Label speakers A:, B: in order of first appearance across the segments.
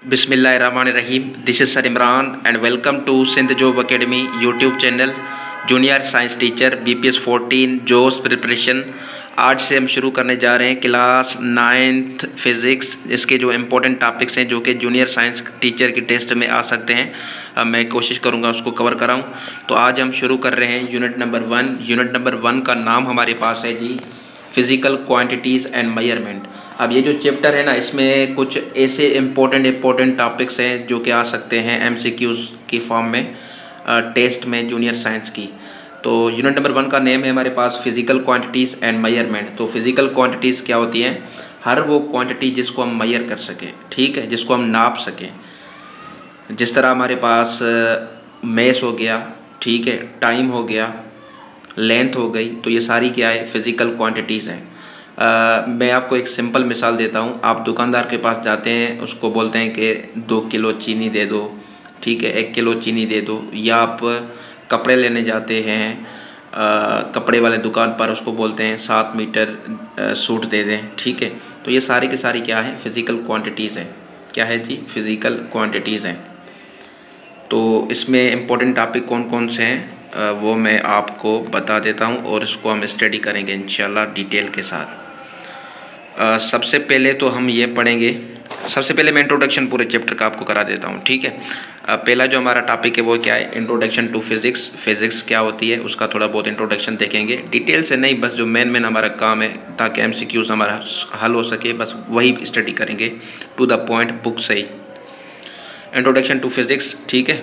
A: Bismillahirrahmanirrahim. This is Sir Imran and welcome to Sindh Job Academy YouTube channel junior science teacher BPS 14 जोश preparation. आज से हम शुरू करने जा रहे हैं क्लास 9th फिज़िक्स। इसके जो इम्पोर्टेंट टॉपिक्स हैं जो कि जूनियर साइंस टीचर की टेस्ट में आ सकते हैं, मैं कोशिश करूंगा उसको कवर कराऊं। तो आज हम शुरू कर रहे हैं यूनिट नंबर 1। यूनिट नंबर 1 का नाम हमारे पास है जी फिज़िकल क्वांटिटीज़ एंड मेजरमेंट। अब ये जो चैप्टर है ना, इसमें कुछ ऐसे इम्पोर्टेंट टॉपिक्स हैं जो कि आ सकते हैं MCQs की फॉर्म में टेस्ट में जूनियर साइंस की। तो यूनिट नंबर 1 का नेम है हमारे पास फिज़िकल क्वांटिटीज़ एंड मेजरमेंट। तो फिज़िकल क्वांटिटीज़ क्या होती हैं? हर वो क्वांटिटी जिसको हम मेजर कर सकें, ठीक है, जिसको हम नाप सकें। जिस तरह हमारे पास मेस हो गया, ठीक है, टाइम हो गया, लेंथ हो गई, तो ये सारी क्या है? फिज़िकल क्वांटिटीज़ हैं। मैं आपको एक सिंपल मिसाल देता हूँ। आप दुकानदार के पास जाते हैं, उसको बोलते हैं कि 2 किलो चीनी दे दो, ठीक है, 1 किलो चीनी दे दो। या आप कपड़े लेने जाते हैं कपड़े वाले दुकान पर, उसको बोलते हैं 7 मीटर सूट दे दें, ठीक है। तो ये सारी की सारी क्या है? फिज़िकल क्वांटिटीज़ हैं। क्या है जी? फिज़िकल क्वांटिटीज़ हैं। तो इसमें इम्पोर्टेंट टॉपिक कौन कौन से हैं वो मैं आपको बता देता हूँ और इसको हम स्टडी करेंगे इंशाल्लाह डिटेल के साथ। सबसे पहले तो हम ये पढ़ेंगे, सबसे पहले मैं इंट्रोडक्शन पूरे चैप्टर का आपको करा देता हूँ, ठीक है। पहला जो हमारा टॉपिक है वो क्या है? Introduction to physics. फिज़िक्स क्या होती है उसका थोड़ा बहुत इंट्रोडक्शन देखेंगे, डिटेल से नहीं, बस जो मेन हमारा काम है ताकि MCQs हमारा हल हो सके, बस वही स्टडी करेंगे टू द पॉइंट, बुक से ही। इंट्रोडक्शन टू फिज़िक्स, ठीक है।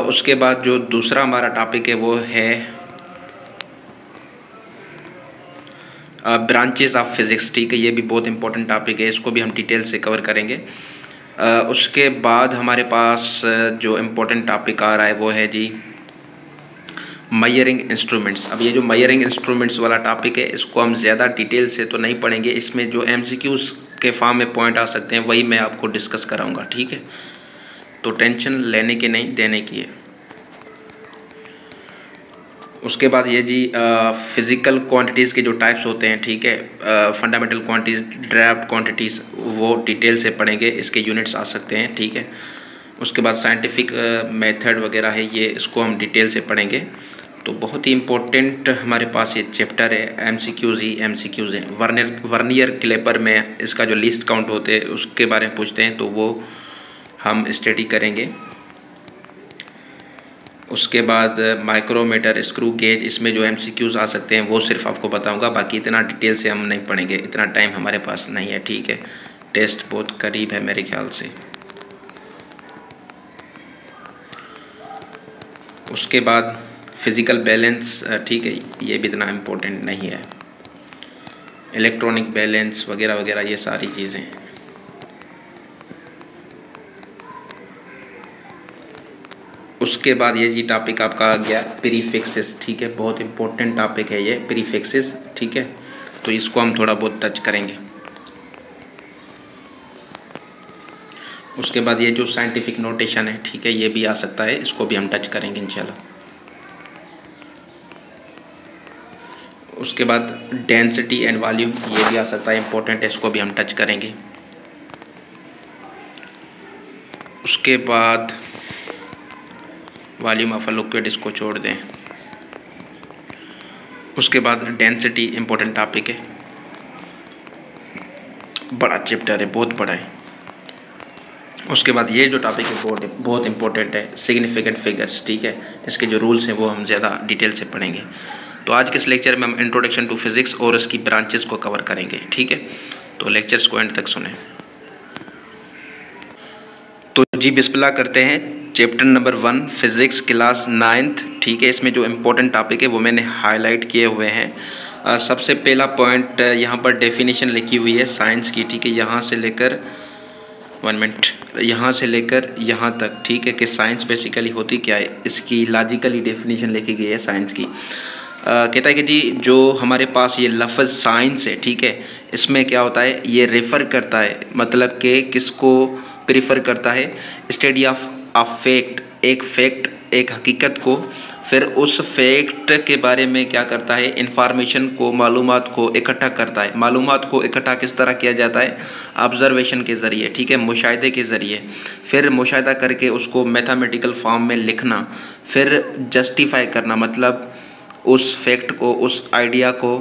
A: उसके बाद जो दूसरा हमारा टॉपिक है वो है ब्रांचेस ऑफ फिज़िक्स, ठीक है। ये भी बहुत इंपॉर्टेंट टॉपिक है, इसको भी हम डिटेल से कवर करेंगे। उसके बाद हमारे पास जो इम्पोर्टेंट टॉपिक आ रहा है वो है जी मेजरिंग इंस्ट्रूमेंट्स। अब ये जो मेजरिंग इंस्ट्रूमेंट्स वाला टॉपिक है, इसको हम ज़्यादा डिटेल से तो नहीं पढ़ेंगे। इसमें जो MCQs के फॉर्म में पॉइंट आ सकते हैं वही मैं आपको डिस्कस कराऊंगा, ठीक है। तो टेंशन लेने की नहीं, देने की है। उसके बाद ये जी फिज़िकल क्वांटिटीज़ के जो टाइप्स होते हैं, ठीक है, फंडामेंटल क्वांटिटीज़, ड्राफ्ट क्वांटिटीज़, वो डिटेल से पढ़ेंगे। इसके यूनिट्स आ सकते हैं, ठीक है। उसके बाद साइंटिफिक मेथड वगैरह है, ये इसको हम डिटेल से पढ़ेंगे। तो बहुत ही इम्पोर्टेंट हमारे पास ये चैप्टर है। MCQs ही MCQs हैं। वर्नियर कैलिपर में इसका जो लीस्ट काउंट होते हैं उसके बारे में पूछते हैं, तो वो हम स्टडी करेंगे। उसके बाद माइक्रोमीटर, स्क्रू गेज, इसमें जो MCQs आ सकते हैं वो सिर्फ आपको बताऊंगा, बाकी इतना डिटेल से हम नहीं पढ़ेंगे, इतना टाइम हमारे पास नहीं है, ठीक है। टेस्ट बहुत करीब है मेरे ख्याल से। उसके बाद फिज़िकल बैलेंस, ठीक है, ये भी इतना इम्पोर्टेंट नहीं है। इलेक्ट्रॉनिक बैलेंस वगैरह वगैरह, ये सारी चीज़ें। उसके बाद ये जी टॉपिक आपका आ गया प्रीफिक्सेस, ठीक है। बहुत इंपॉर्टेंट टॉपिक है ये प्रीफिक्सेस, ठीक है। तो इसको हम थोड़ा बहुत टच करेंगे। उसके बाद ये जो साइंटिफिक नोटेशन है, ठीक है, ये भी आ सकता है, इसको भी हम टच करेंगे इंशाल्लाह। उसके बाद डेंसिटी एंड वॉल्यूम, ये भी आ सकता है, इंपॉर्टेंट है, इसको भी हम टच करेंगे। उसके बाद वॉल्यूम ऑफ अ लिक्विड, इसको छोड़ दें। उसके बाद डेंसिटी इंपॉर्टेंट टॉपिक है, बड़ा चैप्टर है, बहुत बड़ा है। उसके बाद ये जो टॉपिक है बहुत इंपॉर्टेंट है, सिग्निफिकेंट फिगर्स, ठीक है। इसके जो रूल्स हैं वो हम ज़्यादा डिटेल से पढ़ेंगे। तो आज के इस लेक्चर में हम इंट्रोडक्शन टू फिज़िक्स और उसकी ब्रांचेस को कवर करेंगे, ठीक है। तो लेक्चर्स को एंड तक सुने। तो जी बिस्मिल्लाह करते हैं। Chapter number 1 physics class 9th, ठीक है। इसमें जो इम्पोर्टेंट टॉपिक है वो मैंने हाईलाइट किए हुए हैं। सबसे पहला पॉइंट यहाँ पर डेफिनेशन लिखी हुई है साइंस की, ठीक है। यहाँ से लेकर 1 मिनट, यहाँ से लेकर यहाँ तक, ठीक है, कि साइंस बेसिकली होती क्या है, इसकी लॉजिकली डेफिनेशन लिखी गई है साइंस की। कहता है कि जी जो हमारे पास ये लफ्ज़ साइंस है, ठीक है, इसमें क्या होता है, ये रेफ़र करता है, मतलब कि किसको प्रीफर करता है? स्टडी ऑफ फैक्ट, एक फैक्ट, एक हकीकत को फिर उस फैक्ट के बारे में क्या करता है, इंफॉर्मेशन को, मालूमात को इकट्ठा करता है। मालूमात को इकट्ठा किस तरह किया जाता है, ऑब्जर्वेशन के ज़रिए, ठीक है, मुशाहिदे के ज़रिए। फिर मुशाहिदा करके उसको मैथमेटिकल फॉर्म में लिखना, फिर जस्टिफाई करना, मतलब उस फैक्ट को, उस आइडिया को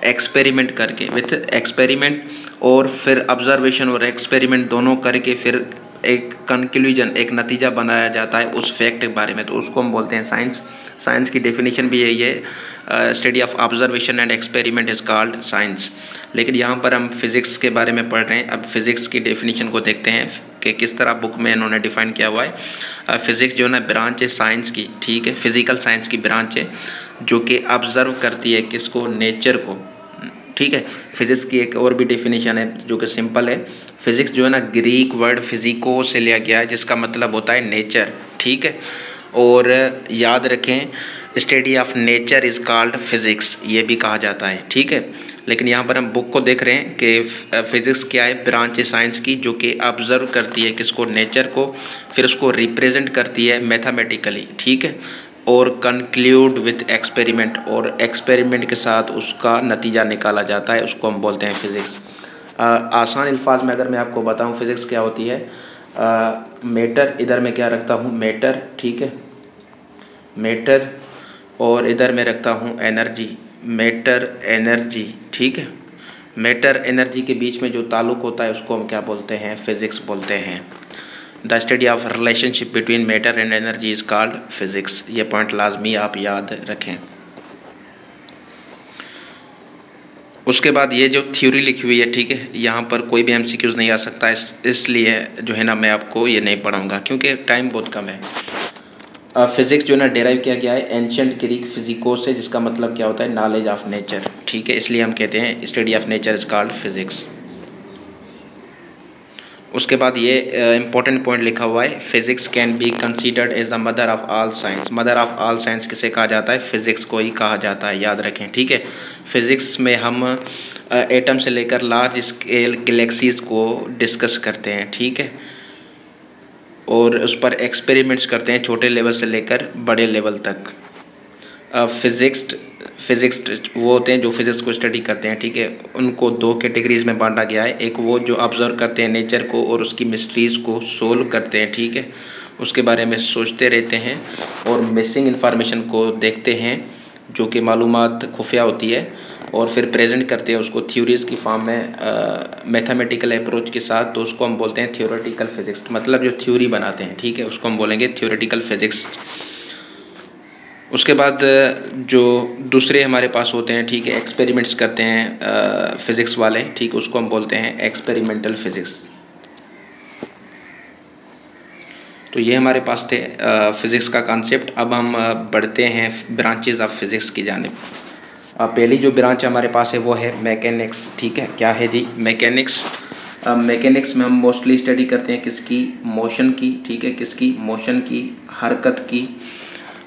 A: एक्सपेरिमेंट करके, विथ एक्सपेरिमेंट और फिर ऑब्जर्वेशन और एक्सपेरिमेंट दोनों करके फिर एक कंक्लूजन, एक नतीजा बनाया जाता है उस फैक्ट के बारे में, तो उसको हम बोलते हैं साइंस। साइंस की डेफिनेशन भी यही है, study of observation and experiment is called science. लेकिन यहाँ पर हम फिज़िक्स के बारे में पढ़ रहे हैं। अब फिज़िक्स की डेफिनेशन को देखते हैं कि किस तरह बुक में इन्होंने डिफ़ाइन किया हुआ है। फिज़िक्स जो है ना ब्रांच है साइंस की, ठीक है, फिज़िकल साइंस की ब्रांच है जो कि ऑब्ज़र्व करती है किसको, नेचर को, ठीक है। फिज़िक्स की एक और भी डेफिनेशन है जो कि सिंपल है। फिज़िक्स जो है ना ग्रीक वर्ड फिजिको से लिया गया है जिसका मतलब होता है नेचर, ठीक है। और याद रखें study of nature is called physics, ये भी कहा जाता है, ठीक है। लेकिन यहाँ पर हम बुक को देख रहे हैं कि फिज़िक्स क्या है, ब्रांच है साइंस की जो कि ऑब्ज़र्व करती है किसको, नेचर को, फिर उसको रिप्रेजेंट करती है मैथमेटिकली, ठीक है, और कंक्लूड विथ एक्सपेरिमेंट, और एक्सपेरिमेंट के साथ उसका नतीजा निकाला जाता है, उसको हम बोलते हैं फिज़िक्स। आसान अल्फाज में अगर मैं आपको बताऊं फिज़िक्स क्या होती है, मैटर, इधर मैं क्या रखता हूं, मैटर, ठीक है, मैटर, और इधर मैं रखता हूं एनर्जी, मैटर एनर्जी, ठीक है। मैटर एनर्जी के बीच में जो ताल्लुक़ होता है उसको हम क्या बोलते हैं, फिज़िक्स बोलते हैं। The study of relationship between matter and energy is called physics. ये पॉइंट लाजमी आप याद रखें। उसके बाद ये जो थ्योरी लिखी हुई है, ठीक है, यहाँ पर कोई भी एमसीक्यूज़ नहीं आ सकता, इसलिए जो है ना मैं आपको ये नहीं पढ़ाऊँगा क्योंकि टाइम बहुत कम है। फिज़िक्स जो है ना डेराइव किया गया है एंशिएंट ग्रीक फिजिको से, जिसका मतलब क्या होता है, नॉलेज ऑफ नेचर, ठीक है, इसलिए हम कहते हैं study of nature is called physics. उसके बाद ये इम्पोर्टेंट पॉइंट लिखा हुआ है, physics can be considered as the mother of all science. Mother of all science किसे कहा जाता है, फिज़िक्स को ही कहा जाता है, याद रखें, ठीक है। फिज़िक्स में हम एटम से लेकर लार्ज स्केल गैलेक्सीज़ को डिस्कस करते हैं, ठीक है, और उस पर एक्सपेरिमेंट्स करते हैं छोटे लेवल से लेकर बड़े लेवल तक। फिज़िक्स वो होते हैं जो फिज़िक्स को स्टडी करते हैं, ठीक है, उनको दो कैटेगरीज़ में बांटा गया है। एक वो जो ऑब्ज़र्व करते हैं नेचर को और उसकी मिस्ट्रीज़ को सोल्व करते हैं, ठीक है, उसके बारे में सोचते रहते हैं, और मिसिंग इन्फॉर्मेशन को देखते हैं जो कि मालूमात खुफिया होती है, और फिर प्रेजेंट करते हैं उसको थ्योरीज़ की फॉर्म में मैथमेटिकल अप्रोच के साथ, तो उसको हम बोलते हैं थ्योरेटिकल फिज़िक्स। मतलब जो थ्योरी बनाते हैं, ठीक है, उसको हम बोलेंगे थ्योरेटिकल फिज़िक्स। उसके बाद जो दूसरे हमारे पास होते हैं, ठीक है, एक्सपेरिमेंट्स करते हैं फिज़िक्स वाले, ठीक, उसको हम बोलते हैं एक्सपेरिमेंटल फिज़िक्स। तो ये हमारे पास थे फिज़िक्स का कॉन्सेप्ट। अब हम बढ़ते हैं ब्रांचेज ऑफ फिज़िक्स की जानिब। पहली जो ब्रांच हमारे पास है वो है मैकेनिक्स, ठीक है। क्या है जी, मैकेनिक्स। मैकेनिक्स में हम मोस्टली स्टडी करते हैं किसकी, मोशन की, ठीक है, किसकी, मोशन की, हरकत की।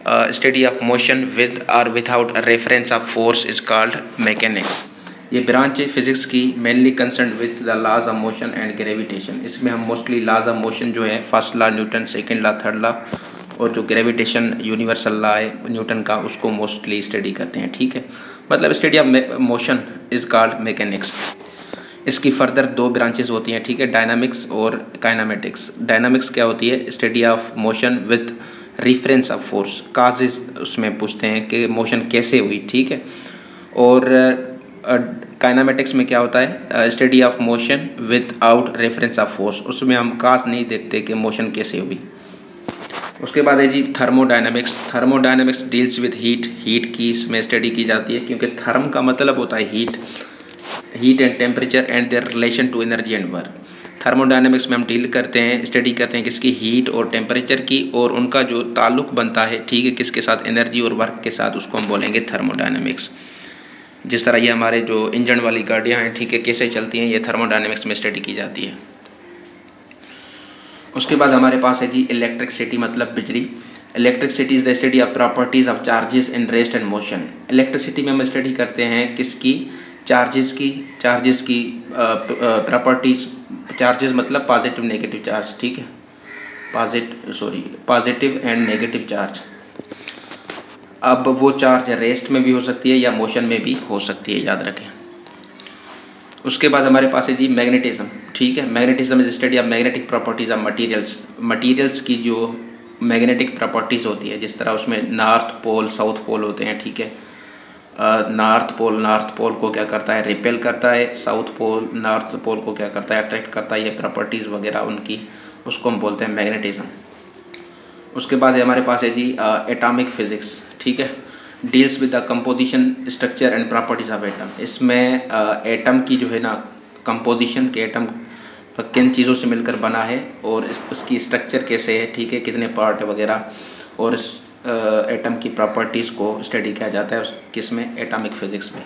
A: स्टडी ऑफ मोशन विद और without reference of force is called mechanics. ये ब्रांच है फिज़िक्स की mainly concern with the laws of motion and gravitation. इसमें हम मोस्टली लॉज ऑफ मोशन जो है, first law Newton, second law, third law, और जो ग्रेविटेशन यूनिवर्सल लॉ है न्यूटन का, उसको मोस्टली स्टडी करते हैं, ठीक है। मतलब study of motion is called mechanics. इसकी फर्दर दो ब्रांचेस होती हैं, ठीक है, डायनामिक्स और काइनेमेटिक्स। डायनामिक्स क्या होती है, study of motion with reference of force, causes उसमें पूछते हैं कि मोशन कैसे हुई, ठीक है। और काइनेमेटिक्स में क्या होता है, study of motion with out reference of force, उसमें हम काज नहीं देखते कि मोशन कैसे हुई। उसके बाद है जी thermodynamics. Thermodynamics deals with heat की इसमें स्टडी की जाती है, क्योंकि थर्म का मतलब होता है heat and temperature and their relation to energy and work. Thermodynamics में हम डील करते हैं, स्टडी करते हैं किसकी, हीट और टेम्परेचर की, और उनका जो ताल्लुक बनता है, ठीक है, किसके साथ, एनर्जी और वर्क के साथ, उसको हम बोलेंगे थर्मोडायनामिक्स। जिस तरह ये हमारे जो इंजन वाली गाड़ियाँ हैं, ठीक है, कैसे चलती हैं, ये थर्मोडायनामिक्स में स्टडी की जाती है। उसके बाद हमारे पास है जी इलेक्ट्रिसिटी, मतलब बिजली। Electricity is the study of properties of charges in rest and motion. Electricity में हम स्टडी करते हैं किसकी, चार्जेस की प्रॉपर्टीज़। चार्जेस मतलब पॉजिटिव नेगेटिव चार्ज, ठीक है, पॉजिटिव एंड नेगेटिव चार्ज। अब वो चार्ज रेस्ट में भी हो सकती है या मोशन में भी हो सकती है, याद रखें। उसके बाद हमारे पास है जी मैग्नेटिज्म, ठीक है। Magnetism is study of magnetic properties of materials. Materials की जो मैग्नेटिक प्रॉपर्टीज़ होती है, जिस तरह उसमें नॉर्थ पोल साउथ पोल होते हैं, ठीक है। नॉर्थ पोल को क्या करता है, रिपेल करता है। साउथ पोल नॉर्थ पोल को क्या करता है, अट्रैक्ट करता है। ये प्रॉपर्टीज़ वगैरह उनकी, उसको हम बोलते हैं मैग्नेटिज्म। उसके बाद हमारे पास है जी एटॉमिक फिजिक्स, ठीक है। Deals with the composition structure and properties of atom. इसमें एटम की जो है ना कंपोजिशन के, एटम किन चीज़ों से मिलकर बना है और उसकी स्ट्रक्चर कैसे है, ठीक है, कितने पार्ट है वगैरह, और इस एटम की प्रॉपर्टीज़ को स्टडी किया जाता है किस में, एटॉमिक फिजिक्स में।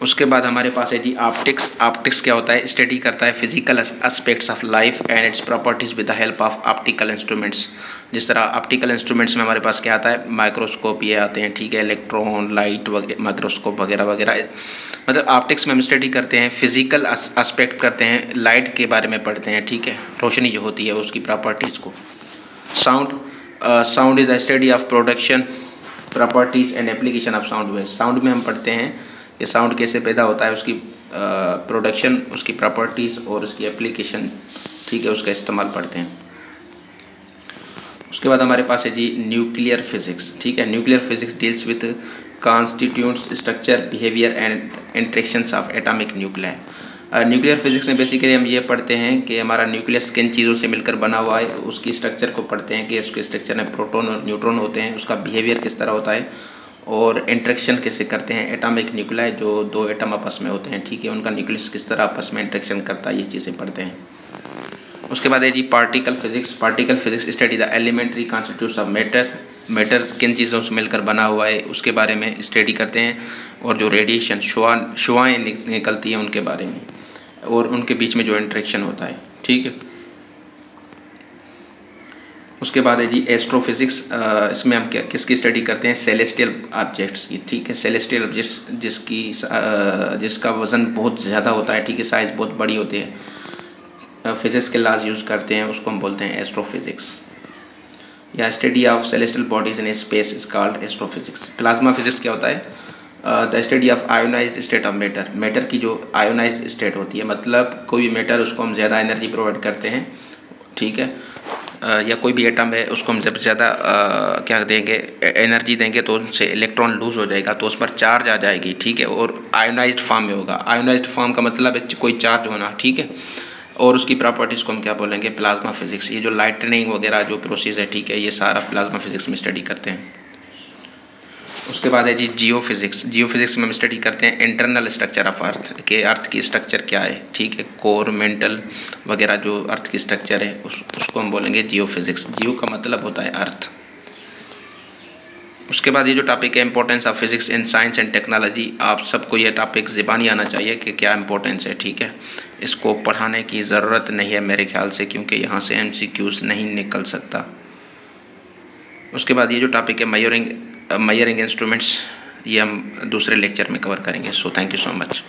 A: उसके बाद हमारे पास है जी ऑप्टिक्स। ऑप्टिक्स क्या होता है, स्टडी करता है physical aspects of life and it's properties with the help of optical instruments. जिस तरह ऑप्टिकल इंस्ट्रूमेंट्स में हमारे पास क्या आता है, माइक्रोस्कोप ये आते हैं, ठीक है, इलेक्ट्रॉन लाइट वगैरह, माइक्रोस्कोप वगैरह वगैरह। मतलब ऑप्टिक्स में हम स्टडी करते हैं, फिजिकल एस्पेक्ट करते हैं, लाइट के बारे में पढ़ते हैं, ठीक है, रोशनी जो होती है उसकी प्रॉपर्टीज़ को। Sound is the study of production properties and application of sound wave. Sound में हम पढ़ते हैं कि साउंड कैसे पैदा होता है, उसकी प्रोडक्शन, उसकी प्रॉपर्टीज़ और उसकी एप्लीकेशन, ठीक है, उसका इस्तेमाल पढ़ते हैं। उसके बाद हमारे पास है जी न्यूक्लियर फिजिक्स, ठीक है। Nuclear physics deals with constituents structure behaviour and interactions of atomic nuclear. Nuclear physics में बेसिकली हम ये पढ़ते हैं कि हमारा न्यूक्लियस किन चीज़ों से मिलकर बना हुआ है, उसकी स्ट्रक्चर को पढ़ते हैं कि उसके स्ट्रक्चर में प्रोटॉन और न्यूट्रॉन होते हैं, उसका बिहेवियर किस तरह होता है और इंट्रैक्शन कैसे करते हैं एटॉमिक न्यूक्लियाई, जो दो एटम आपस में होते हैं, ठीक है, उनका न्यूक्लियस किस तरह आपस में इंट्रैक्शन करता है, ये चीज़ें पढ़ते हैं। उसके बाद है जी particle physics. Particle physics study the elementary constituents of matter. Matter किन चीज़ों से मिलकर बना हुआ है उसके बारे में स्टडी करते हैं, और जो रेडिएशन शुआएँ निकलती हैं उनके बारे में, और उनके बीच में जो इंट्रैक्शन होता है, ठीक है। उसके बाद है जी एस्ट्रोफिजिक्स। इसमें हम क्या किसकी स्टडी करते हैं, सेलेस्टियल ऑब्जेक्ट्स की, ठीक है। सेलेस्टियल ऑब्जेक्ट्स जिसका वज़न बहुत ज़्यादा होता है, ठीक है, साइज़ बहुत बड़ी होती है, फिजिक्स के लॉज यूज़ करते हैं, उसको हम बोलते हैं एस्ट्रोफिजिक्स। या study of celestial bodies in space is called astrophysics. Plasma physics क्या होता है, the study of ionised state of matter. Matter की जो आयोनाइज्ड स्टेट होती है, मतलब कोई भी मैटर उसको हम ज़्यादा एनर्जी प्रोवाइड करते हैं, ठीक है, या कोई भी एटम है उसको हम जब ज़्यादा क्या देंगे, एनर्जी देंगे तो उनसे इलेक्ट्रॉन लूज हो जाएगा, तो उस पर चार्ज आ जाएगी, ठीक है, और आयोनाइज्ड फॉर्म में होगा। आयोनाइज्ड फॉर्म का मतलब है कोई चार्ज होना, ठीक है, और उसकी प्रॉपर्टीज़ को हम क्या बोलेंगे, प्लाज्मा फिजिक्स। ये जो लाइटनिंग वगैरह जो प्रोसेस है, ठीक है, ये सारा प्लाज्मा फिजिक्स में स्टडी करते हैं। उसके बाद है जी जियो फिजिक्स। जियो फिजिक्स में हम स्टडी करते हैं इंटरनल स्ट्रक्चर ऑफ अर्थ, के अर्थ की स्ट्रक्चर क्या है, ठीक है, कोर मेंटल वगैरह जो अर्थ की स्ट्रक्चर है उसको हम बोलेंगे जियो फिजिक्स। जियो का मतलब होता है अर्थ। उसके बाद ये जो टॉपिक है importance of physics in science and technology, आप सबको ये टॉपिक ज़बानी आना चाहिए कि क्या इंपॉर्टेंस है, ठीक है। इसको पढ़ाने की ज़रूरत नहीं है मेरे ख्याल से, क्योंकि यहाँ से MCQs नहीं निकल सकता। उसके बाद ये जो टॉपिक है मेजरिंग इंस्ट्रूमेंट्स, ये हम दूसरे लेक्चर में कवर करेंगे। So thank you so much.